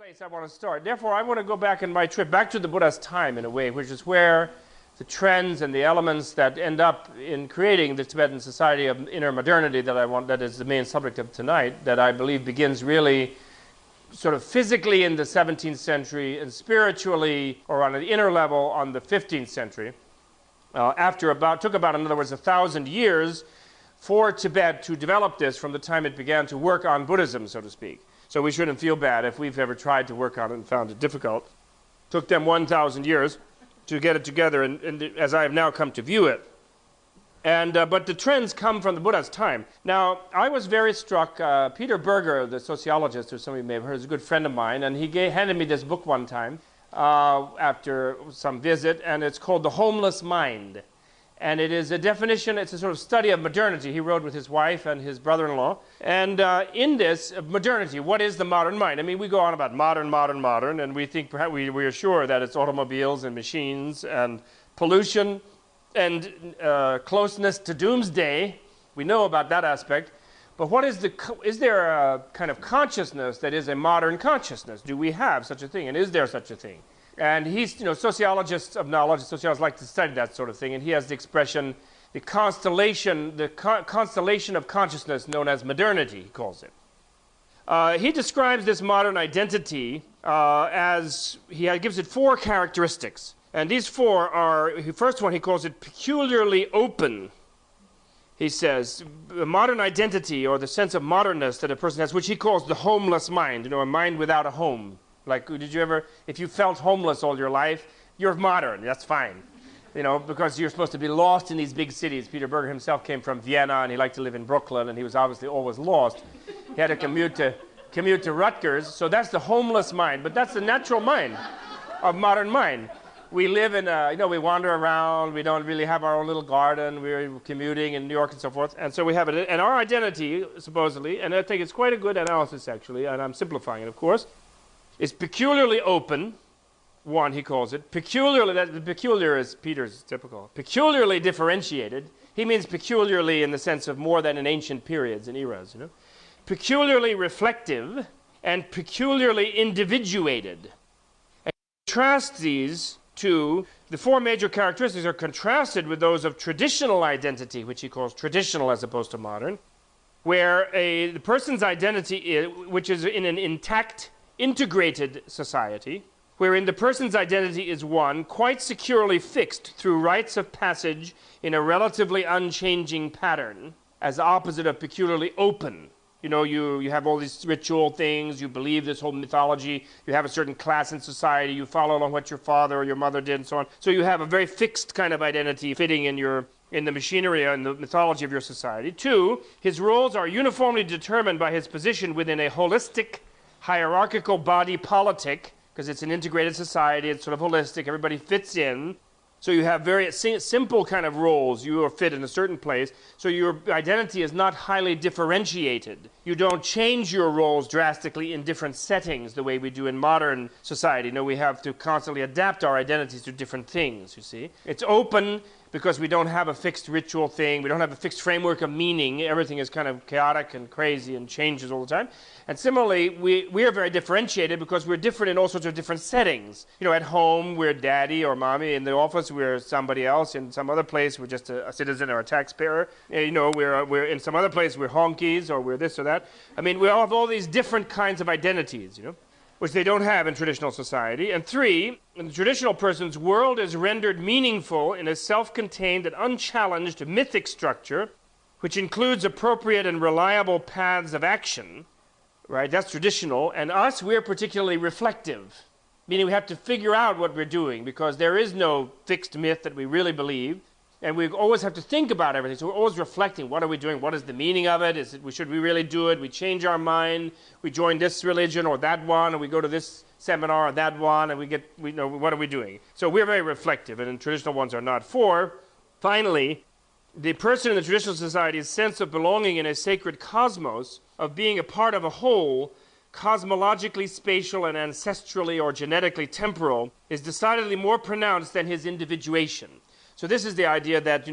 place I want to start. Therefore, I want to go back in my trip back to the Buddha's time in a way, which is where the trends and the elements that end up in creating the Tibetan society of inner modernity that is the main subject of tonight, that I believe begins really sort of physically in the 17th century and spiritually, or on the inner level, on the 15th century. Took about, in other words, 1,000 years for Tibet to develop this from the time it began to work on Buddhism, so to speak. So we shouldn't feel bad if we've ever tried to work on it and found it difficult. Took them 1,000 years to get it together, and as I have now come to view it. But the trends come from the Buddha's time. Now, I was very struck. Peter Berger, the sociologist, who some of you may have heard, is a good friend of mine, and he handed me this book one time after some visit, and it's called The Homeless Mind. And it is a definition, it's a sort of study of modernity. He wrote with his wife and his brother-in-law. And in this, modernity, what is the modern mind? I mean, we go on about modern, and we think perhaps we are sure that it's automobiles and machines and pollution and closeness to doomsday. We know about that aspect. But what is there a kind of consciousness that is a modern consciousness? Do we have such a thing? And is there such a thing? And he's, sociologists of knowledge, sociologists like to study that sort of thing, and he has the expression, the constellation of consciousness known as modernity, he calls it. He describes this modern identity as, he gives it 4 characteristics. And these 4 are, the first one he calls it peculiarly open. He says, the modern identity, or the sense of modernness that a person has, which he calls the homeless mind, a mind without a home. Like, did you ever, if you felt homeless all your life, you're modern, that's fine. Because you're supposed to be lost in these big cities. Peter Berger himself came from Vienna, and he liked to live in Brooklyn, and he was obviously always lost. He had to commute to Rutgers, so that's the homeless mind. But that's the natural mind of modern mind. We live in we wander around, we don't really have our own little garden, we're commuting in New York and so forth. And so we have it, and our identity, supposedly, and I think it's quite a good analysis actually, and I'm simplifying it, of course, is peculiarly open, one he calls it. The peculiar is Peter's typical. Peculiarly differentiated. He means peculiarly in the sense of more than in ancient periods and eras, Peculiarly reflective and peculiarly individuated. And contrast these two, the 4 major characteristics are contrasted with those of traditional identity, which he calls traditional as opposed to modern, where the person's identity is, which is in an intact, integrated society, wherein the person's identity is one quite securely fixed through rites of passage in a relatively unchanging pattern, as opposite of peculiarly open. You have all these ritual things, you believe this whole mythology, you have a certain class in society, you follow along what your father or your mother did and so on. So you have a very fixed kind of identity fitting in the machinery and the mythology of your society. 2, his roles are uniformly determined by his position within a holistic, hierarchical body politic, because it's an integrated society, it's sort of holistic, everybody fits in. So you have very simple kind of roles. You are fit in a certain place. So your identity is not highly differentiated. You don't change your roles drastically in different settings the way we do in modern society. We have to constantly adapt our identities to different things, you see. It's open because we don't have a fixed ritual thing. We don't have a fixed framework of meaning. Everything is kind of chaotic and crazy and changes all the time. And similarly, we are very differentiated because we're different in all sorts of different settings. At home, we're daddy or mommy. In the office, we're somebody else. In some other place, we're just a citizen or a taxpayer. We're in some other place, we're honkies or we're this or that. I mean, we all have all these different kinds of identities, which they don't have in traditional society. And 3, in the traditional person's world is rendered meaningful in a self-contained and unchallenged mythic structure, which includes appropriate and reliable paths of action, right? That's traditional. And us, we're particularly reflective, meaning we have to figure out what we're doing because there is no fixed myth that we really believe. And we always have to think about everything. So we're always reflecting. What are we doing? What is the meaning of it? Should we really do it? We change our mind. We join this religion or that one, and we go to this seminar or that one, and what are we doing? So we're very reflective, and traditional ones are not. 4, finally, the person in the traditional society's sense of belonging in a sacred cosmos, of being a part of a whole, cosmologically spatial and ancestrally or genetically temporal, is decidedly more pronounced than his individuation. So this is the idea that,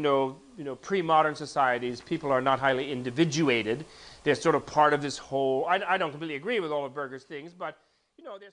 pre-modern societies, people are not highly individuated. They're sort of part of this whole, I don't completely agree with all of Berger's things, but, they're